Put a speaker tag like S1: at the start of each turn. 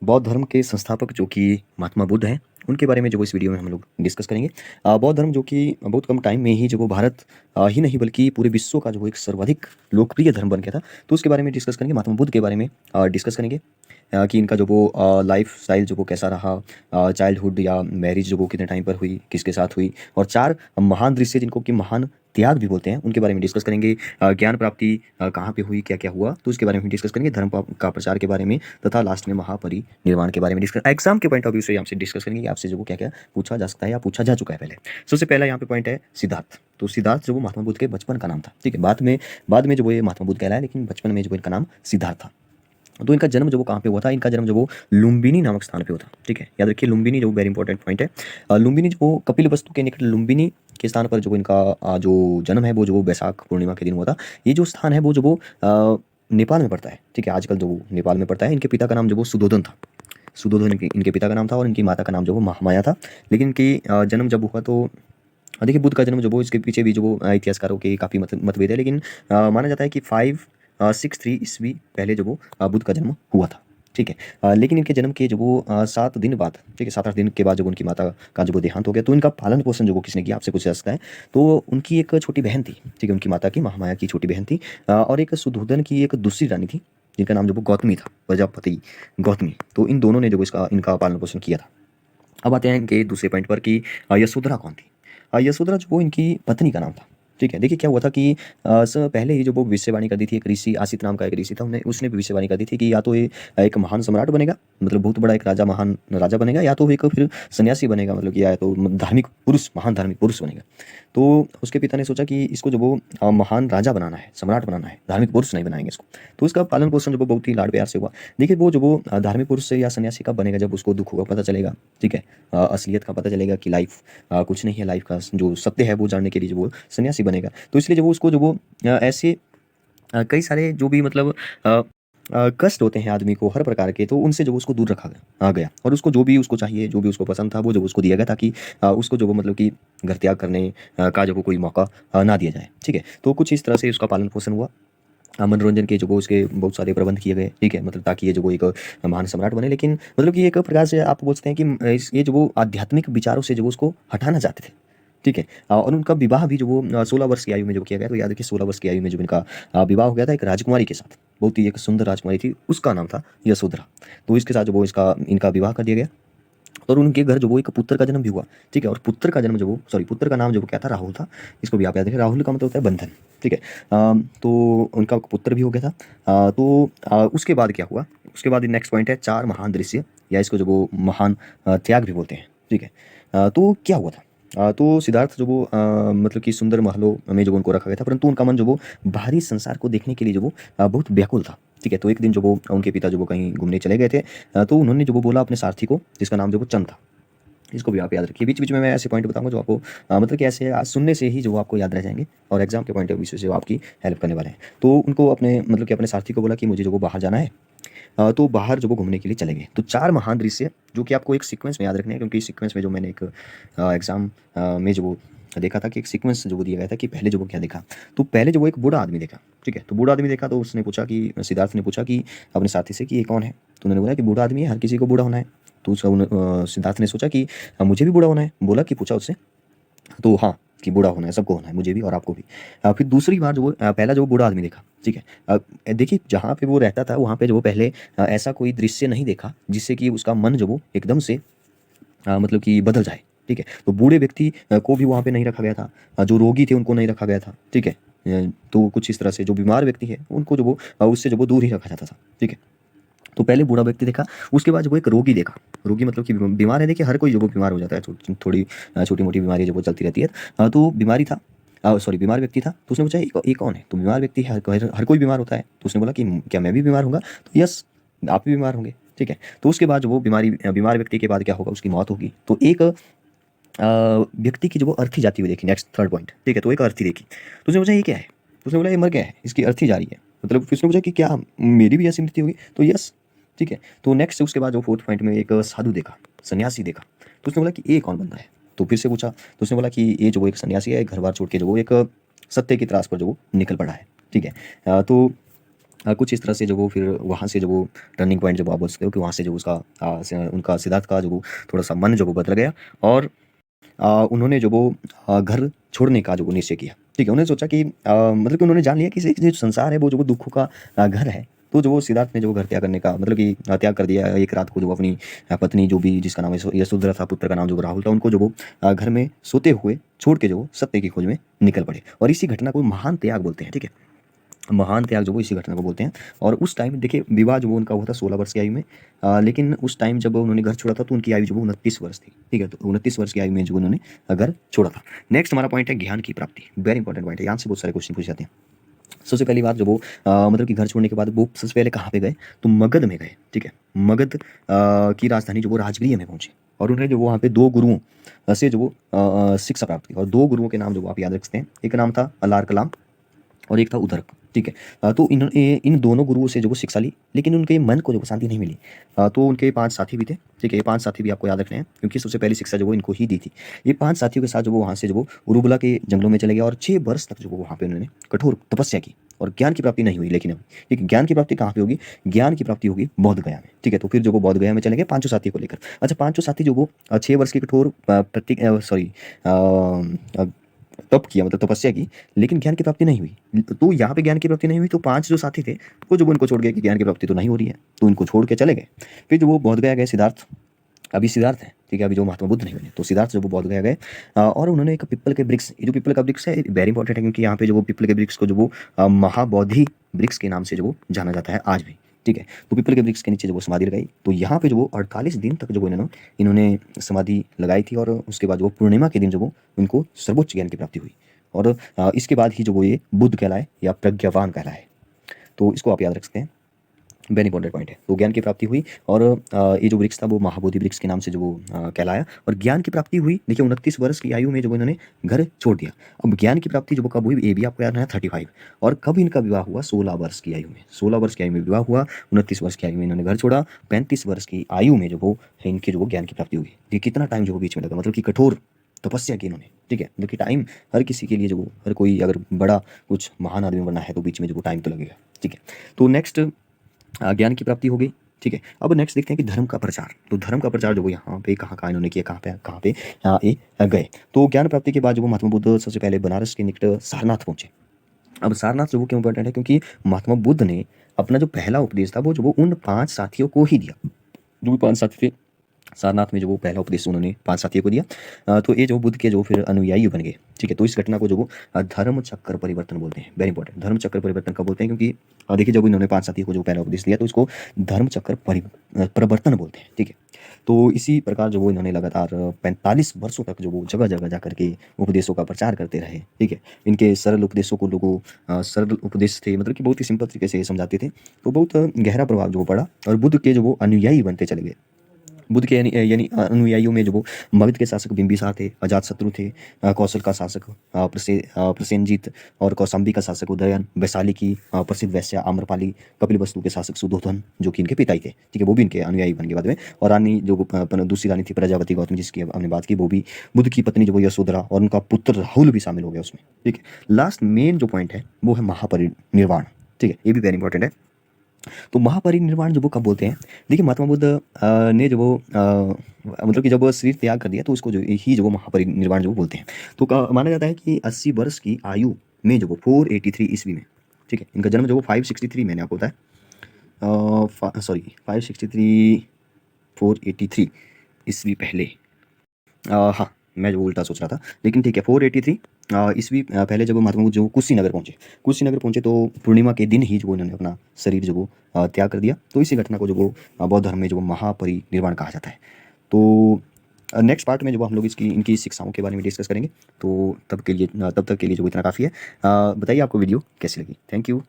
S1: बौद्ध धर्म के संस्थापक जो कि महात्मा बुद्ध हैं, उनके बारे में जो इस वीडियो में हम लोग डिस्कस करेंगे। बौद्ध धर्म जो कि बहुत कम टाइम में ही जो वो भारत ही नहीं बल्कि पूरे विश्व का जो वो एक सर्वाधिक लोकप्रिय धर्म बन गया था। तो उसके बारे में डिस्कस करेंगे, महात्मा बुद्ध के बारे में डिस्कस करेंगे कि इनका जो वो लाइफ स्टाइल जो वो कैसा रहा, चाइल्डहुड या मैरिज जो वो कितने टाइम पर हुई, किसके साथ हुई, और 4 महान दृश्य जिनको कि महान त्याग भी बोलते हैं, उनके बारे में डिस्कस करेंगे। ज्ञान प्राप्ति कहाँ पे हुई, क्या-क्या हुआ, तो उसके बारे में डिस्कस करेंगे। धर्म का प्रचार के बारे में तथा लास्ट में महापरिनिर्वाण के बारे में डिस्कस एग्जाम के पॉइंट ऑफ व्यू से आपसे डिस्कस करेंगे कि आपसे जो वो क्या-क्या पूछा जा सकता है या पूछा जा चुका है पहले। सबसे पहला यहाँ पे पॉइंट है सिद्धार्थ। तो सिद्धार्थ जो वो महात्मा बुद्ध के बचपन का नाम था, ठीक है? बाद में जो वो ये महात्मा बुद्ध कहलाया, लेकिन बचपन में जो इनका नाम सिद्धार्थ था। तो इनका जन्म जो वो कहाँ पे हुआ था? इनका जन्म जो वो लुम्बिनी नामक स्थान पे हुआ था, ठीक है? याद रखिए लुम्बिनी जो वेरी इंपॉर्टेंट पॉइंट है। लुम्बिनी जो वो कपिलवस्तु के निकट लुम्बिनी के स्थान पर जो इनका जो जन्म है वो जो वो बैसाख पूर्णिमा के दिन हुआ था। ये जो स्थान है वो जो वो नेपाल में पड़ता है, ठीक है? आजकल जो वो नेपाल में पड़ता है। इनके पिता का नाम जो वो सुधोधन था। सुधोधन इनके पिता का नाम था और इनकी माता का नाम जो वो महामाया था। लेकिन इनकी जन्म जब हुआ तो देखिए बुद्ध का जन्म जो वो इसके पीछे भी जो वो इतिहासकारों के काफ़ी मतभेद है, लेकिन माना जाता है कि 563 ईस्वी पहले जो वो बुद्ध का जन्म हुआ था, ठीक है? लेकिन इनके जन्म के जो वो 7 दिन बाद, ठीक है, 7-8 दिन के बाद जब उनकी माता का जो वो देहांत हो गया, तो इनका पालन पोषण जो वो किसने किया, आपसे पूछ सकता है। तो उनकी एक छोटी बहन थी, ठीक है? उनकी माता की, महामाया की छोटी बहन थी, और एक सुधोधन की एक दूसरी रानी थी, जिनका नाम जो वो गौतमी था, प्रजापति गौतमी। तो इन दोनों ने जो वो इनका पालन पोषण किया था। अब आते हैं इनके दूसरे पॉइंट पर कि यशोधरा कौन थी? यशोधरा जो वो इनकी पत्नी का नाम था, ठीक है? देखिए क्या हुआ था कि पहले ही जो वो भविष्यवाणी कर दी थी, एक ऋषि आसित नाम का एक ऋषि था, उसने भविष्यवाणी कर दी थी कि या तो ये एक महान सम्राट बनेगा, मतलब बहुत बड़ा एक राजा, महान राजा बनेगा, या तो एक फिर सन्यासी बनेगा, मतलब कि या तो धार्मिक पुरुष, महान धार्मिक पुरुष बनेगा। तो उसके पिता ने सोचा कि इसको जो वो महान राजा बनाना है, सम्राट बनाना है, धार्मिक पुरुष नहीं बनाएंगे इसको। तो इसका पालन पोषण जो वो बहुत ही लाड प्यार से हुआ। देखिए वो जो वो धार्मिक पुरुष से या सन्यासी कब बनेगा? जब उसको दुख होगा, पता चलेगा, ठीक है? असलियत का पता चलेगा कि लाइफ कुछ नहीं है, लाइफ का जो सत्य है वो जानने के लिए जो वो सन्यासी बनेगा। तो इसलिए जो वो उसको जो वो ऐसे कई सारे जो भी मतलब कष्ट होते हैं आदमी को हर प्रकार के, तो उनसे जो उसको दूर रखा गया और उसको जो भी उसको चाहिए, जो भी उसको पसंद था, वो जो उसको दिया गया, ताकि उसको जो वो मतलब कि घर त्याग करने का जो वो कोई मौका ना दिया जाए, ठीक है? तो कुछ इस तरह से उसका पालन पोषण हुआ। मनोरंजन के जो वो उसके बहुत सारे प्रबंध किए गए, ठीक है? मतलब ताकि ये जो वो एक महान सम्राट बने, लेकिन मतलब कि एक प्रकार से आप बोल सकते हैं कि ये जो वो आध्यात्मिक विचारों से जो वो उसको हटाना चाहते थे, ठीक है? और उनका विवाह भी जो वो 16 वर्ष की आयु में जो किया गया, तो याद रखिए 16 वर्ष की आयु में जब इनका विवाह हो गया था एक राजकुमारी के साथ, बहुत ही एक सुंदर राजकुमारी थी, उसका नाम था यशोधरा। तो इसके साथ जो वो इनका विवाह कर दिया गया और उनके घर जो वो एक पुत्र का जन्म भी हुआ, ठीक है? और पुत्र का जन्म जो वो पुत्र का नाम जो वो क्या था? राहुल था। इसको भी आप याद रखें, राहुल का मतलब होता है बंधन, ठीक है? तो उनका पुत्र भी हो गया था। तो उसके बाद क्या हुआ? उसके बाद नेक्स्ट पॉइंट है 4 महान दृश्य, या इसको जो वो महान त्याग भी बोलते हैं, ठीक है? तो क्या हुआ था? तो सिद्धार्थ जो वो मतलब कि सुंदर महलों में जो उनको रखा गया था, परंतु उनका मन जो वो बाहरी संसार को देखने के लिए जो वो बहुत व्याकुल था, ठीक है? तो एक दिन जो वो उनके पिता जो वो कहीं घूमने चले गए थे, तो उन्होंने जो वो बोला अपने सारथी को, जिसका नाम जो वो चंद था। इसको भी आप याद रखिए। बीच-बीच में मैं ऐसे पॉइंट बताऊँगा जो आपको मतलब कि ऐसे सुनने से ही जो वो आपको याद रह जाएँगे और एग्ज़ाम के पॉइंट ऑफ व्यू से वो आपकी हेल्प करने वाले हैं। तो उनको अपने मतलब कि अपने सारथी को बोला कि मुझे जो वो बाहर जाना है, तो बाहर जो वो घूमने के लिए चले गए। तो 4 महान दृश्य जो कि आपको एक सीक्वेंस में याद रखने हैं, क्योंकि सीक्वेंस में जो मैंने एक एग्ज़ाम में जो वो देखा था कि एक सीक्वेंस जो वो दिया गया था कि पहले जो वो क्या देखा, तो पहले जो वो एक बूढ़ा आदमी देखा, ठीक है? तो बूढ़ा आदमी देखा तो उसने पूछा कि सिद्धार्थ ने पूछा कि अपने साथी से कि ये कौन है? तो उन्होंने बोला कि बूढ़ा आदमी है, हर किसी को बूढ़ा होना है। तो सिद्धार्थ ने सोचा कि मुझे भी बूढ़ा होना है। बोला कि पूछा उससे, तो हाँ, कि बूढ़ा होना है, सबको होना है, मुझे भी और आपको भी। फिर दूसरी बार जो वो पहला जो वो बूढ़ा आदमी देखा, ठीक है? देखिए जहाँ पे वो रहता था वहाँ पे जो वो पहले ऐसा कोई दृश्य नहीं देखा जिससे कि उसका मन जो वो एकदम से मतलब कि बदल जाए, ठीक है? तो बूढ़े व्यक्ति को भी वहाँ पे नहीं रखा गया था, जो रोगी थे उनको नहीं रखा गया था, ठीक है? तो कुछ इस तरह से जो बीमार व्यक्ति है उनको जो वो उससे जो वो दूर ही रखा जाता था, ठीक है? तो पहले बूढ़ा व्यक्ति देखा, उसके बाद जो वो एक रोगी देखा। रोगी मतलब कि बीमार है, देखिए हर कोई जो वो बीमार हो जाता है, थोड़ी छोटी-मोटी बीमारी जो वो चलती रहती है। तो बीमारी था, सॉरी बीमार व्यक्ति था, तो उसने पूछा ये कौन है? तो बीमार व्यक्ति है, हर कोई बीमार होता है। तो उसने बोला कि क्या मैं भी बीमार होऊँगा? तो यस, आप भी बीमार होंगे, ठीक है? तो उसके बाद जो वो बीमार व्यक्ति के बाद क्या होगा? उसकी मौत होगी। तो एक व्यक्ति की जो वो अर्थी जाती हुई देखी, नेक्स्ट थर्ड पॉइंट, ठीक है? तो एक अर्थी देखी। तो उसने पूछा ये क्या है? तो उसने बोला ये मर गया है, इसकी अर्थी जा रही है। मतलब फिर उसने पूछा कि क्या मेरी भी ऐसी मृत्यु होगी? तो यस, ठीक है। तो नेक्स्ट उसके बाद जो फोर्थ पॉइंट में एक साधु देखा, सन्यासी देखा। तो उसने बोला कि ये कौन बंदा है? तो फिर से पूछा, तो उसने बोला कि ये जो वो एक सन्यासी है, घर बार छोड़ के जो वो एक सत्य की तलाश पर जो वो निकल पड़ा है, ठीक है। तो कुछ इस तरह से जो वो फिर वहाँ से जो वो टर्निंग पॉइंट जब आप बोल सकते हो कि वहाँ से जो उसका उनका सिद्धार्थ का जो वो थोड़ा-सा मन जो वो बदल गया और उन्होंने जो वो घर छोड़ने का जो वो निश्चय किया। ठीक है, उन्होंने सोचा कि मतलब कि उन्होंने जान लिया कि जो संसार है वो जो वो दुःखों का घर है। तो जो वो सिद्धार्थ ने जो वो घर त्याग करने का मतलब कि त्याग कर दिया एक रात को जो वो अपनी पत्नी जो भी जिसका नाम है यशोधरा था, पुत्र का नाम जो राहुल था, उनको जो वो घर में सोते हुए छोड़ के जो वो सत्य की खोज में निकल पड़े और इसी घटना को महान त्याग बोलते हैं। ठीक है? महान त्याग जो वो इसी घटना को बोलते हैं और उस टाइम देखिए विवाह जो वो उनका हुआ था 16 वर्ष की आयु में लेकिन उस टाइम जब उन्होंने घर छोड़ा था तो उनकी आयु जो वो 29 वर्ष थी। ठीक है? तो 29 वर्ष की आयु में जो उन्होंने घर छोड़ा था। नेक्स्ट हमारा पॉइंट है ज्ञान की प्राप्ति। वेरी इंपॉर्टेंट पॉइंट है, यहाँ से बहुत सारे क्वेश्चन पूछे जाते हैं। सबसे पहली बात जो वो मतलब कि घर छोड़ने के बाद वो सबसे पहले कहाँ पे गए? तो मगध में गए। ठीक है? मगध की राजधानी जो वो राजगृह में पहुँचे और उन्होंने जो वहाँ पे 2 गुरुओं से जो वो शिक्षा प्राप्त की और 2 गुरुओं के नाम जो वो आप याद रख सकते हैं। एक नाम था अलार कलाम और एक था उदरक। ठीक है? तो इन दोनों गुरुओं से जो वो शिक्षा ली, लेकिन उनके मन को जो वो शांति नहीं मिली। तो उनके 5 साथी भी थे। ठीक है? ये 5 साथी भी आपको याद रखने हैं क्योंकि सबसे पहली शिक्षा जो वो इनको ही दी थी। ये 5 साथियों के साथ जो वो वहाँ से जो वो उरुबला के जंगलों में चले गए और 6 वर्ष तक जो वो वहाँ पे उन्होंने कठोर तपस्या की और ज्ञान की प्राप्ति नहीं हुई लेकिन अभी। ठीक है? ज्ञान की प्राप्ति कहाँ पे होगी? ज्ञान की प्राप्ति होगी बोध गया में। ठीक है? तो फिर जो वो बोध गया में चले गए पाँचों साथियों को लेकर। अच्छा, पाँचों साथी जो वो 6 वर्ष की कठोर तप किया मतलब तपस्या की, लेकिन ज्ञान की प्राप्ति नहीं हुई। तो यहाँ पे ज्ञान की प्राप्ति नहीं हुई तो 5 जो साथी थे, वो जब उनको छोड़ गए कि ज्ञान की प्राप्ति तो नहीं हो रही है, तो उनको छोड़ के चले गए। फिर जो वो बोधगया गए सिद्धार्थ, अभी सिद्धार्थ है, ठीक है? अभी जो महात्मा बुद्ध नहीं बने, तो सिद्धार्थ जब वो बोधगया गए और उन्होंने एक पीपल के वृक्ष, ये जो पीपल का वृक्ष है वेरी इंपॉर्टेंट है क्योंकि यहाँ पे जो वो पीपल के वृक्ष को जो वो महाबोधि वृक्ष के नाम से जो वो जाना जाता है आज भी। ठीक है? तो पीपल के वृक्ष के नीचे जो वो समाधि लगाई, तो यहाँ पे जो वो 48 दिन तक जो वो इन्होंने समाधि लगाई थी और उसके बाद वो पूर्णिमा के दिन जो वो उनको सर्वोच्च ज्ञान की प्राप्ति हुई और इसके बाद ही जो वो ये बुद्ध कहलाए या प्रज्ञावान कहलाए। तो इसको आप याद रख सकते हैं, वेरी इंपॉर्टेंट पॉइंट है। तो ज्ञान की प्राप्ति हुई और ये जो वृक्ष था वो महाबोधि वृक्ष के नाम से जो वो कहलाया और ज्ञान की प्राप्ति हुई। देखिए 29 वर्ष की आयु में जब इन्होंने घर छोड़ दिया। अब ज्ञान की प्राप्ति जो वो कब हुई ये भी आपको याद है 35 और कब इनका विवाह हुआ 16 वर्ष की आयु में। 16 वर्ष की आयु में विवाह हुआ, 29 वर्ष की आयु में इन्होंने घर छोड़ा, 35 वर्ष की आयु में जो वो इनकी जो वो ज्ञान की प्राप्ति हुई। ये कितना टाइम जो वो बीच में लगा, मतलब कि कठोर तपस्या की इन्होंने। ठीक है? मतलब कि टाइम हर किसी के लिए जो वो हर कोई अगर बड़ा कुछ महान आदमी बनना है तो बीच में जो वो टाइम तो लगेगा। ठीक है? तो नेक्स्ट ज्ञान की प्राप्ति हो गई। ठीक है? अब नेक्स्ट देखते हैं कि धर्म का प्रचार। तो धर्म का प्रचार जो वो यहाँ पे कहाँ-कहाँ इन्होंने किया, कहाँ पे ये गए। तो ज्ञान प्राप्ति के बाद जो वो महात्मा बुद्ध सबसे पहले बनारस के निकट सारनाथ पहुँचे। अब सारनाथ जो वो क्यों इम्पोर्टेंट है क्योंकि महात्मा बुद्ध ने अपना जो पहला उपदेश था वो जो वो उन 5 साथियों को ही दिया। जो भी 5 साथी थे सारनाथ में जो वो पहला उपदेश उन्होंने 5 साथियों को दिया। तो ये जो बुद्ध के जो फिर अनुयायी बन गए। ठीक है? तो इस घटना को जो वो धर्म चक्र परिवर्तन बोलते हैं। वेरी इंपॉर्टेंट, धर्म चक्र परिवर्तन कब बोलते हैं क्योंकि देखिए जब इन्होंने 5 साथियों को जो पहला उपदेश दिया तो इसको धर्म चक्र प्रवर्तन बोलते हैं। ठीक है? तो इसी प्रकार जो वो इन्होंने लगातार 45 वर्षों तक जो वो जगह-जगह जा कर के उपदेशों का प्रचार करते रहे। ठीक है? इनके सरल उपदेशों को लोगों सरल उपदेश थे मतलब कि बहुत ही सिंपल तरीके से समझाते थे। तो बहुत गहरा प्रभाव जो वो पड़ा और बुद्ध के जो वो अनुयायी बनते चले गए। बुद्ध के यानी अनुयायियों में जो वो मगध के शासक बिंबिसार थे, अजातशत्रु थे, कौशल का शासक प्रसेनजीत और कौशाम्बी का शासक उदयन, वैशाली की प्रसिद्ध वेश्या आम्रपाली, कपिलवस्तु के शासक सुधोधन जो कि इनके पिता ही थे। ठीक है? वो भी इनके अनुयायी बन गए बाद में और रानी जो दूसरी रानी थी प्रजावती गौतम जिसकी हमने बात की वो भी बुद्ध की पत्नी जो वो यशोधरा और उनका पुत्र राहुल भी शामिल हो गया उसमें। ठीक है? लास्ट मेन जो पॉइंट है वो है महापरिनिर्वाण। ठीक है? ये भी वेरी इंपॉर्टेंट है। तो महापरिनिर्वाण जो वो कब बोलते हैं? देखिए महात्मा बुद्ध ने जो वो मतलब कि जब वो शरीर त्याग कर दिया तो उसको जो वो महापरिनिर्वाण जो वो बोलते हैं। तो माना जाता है कि 80 वर्ष की आयु में जो वो 483 ईस्वी में, ठीक है? इनका जन्म जो वो 563 में आपको होता है सॉरी 563 483 ईस्वी पहले। हाँ, मैं जो उल्टा सोच रहा था, लेकिन ठीक है 483 ईस्वी पहले जब महात्मा बुद्ध जो कुशीनगर पहुँचे तो पूर्णिमा के दिन ही जो इन्होंने अपना शरीर जो वो त्याग कर दिया। तो इसी घटना को जो वो बौद्ध धर्म में जो वो महापरिनिर्वाण कहा जाता है। तो नेक्स्ट पार्ट में जो हम लोग इसकी इनकी शिक्षाओं के बारे में डिस्कस करेंगे। तो तब तक के लिए जो इतना काफ़ी है। बताइए आपको वीडियो कैसी लगी? Thank you.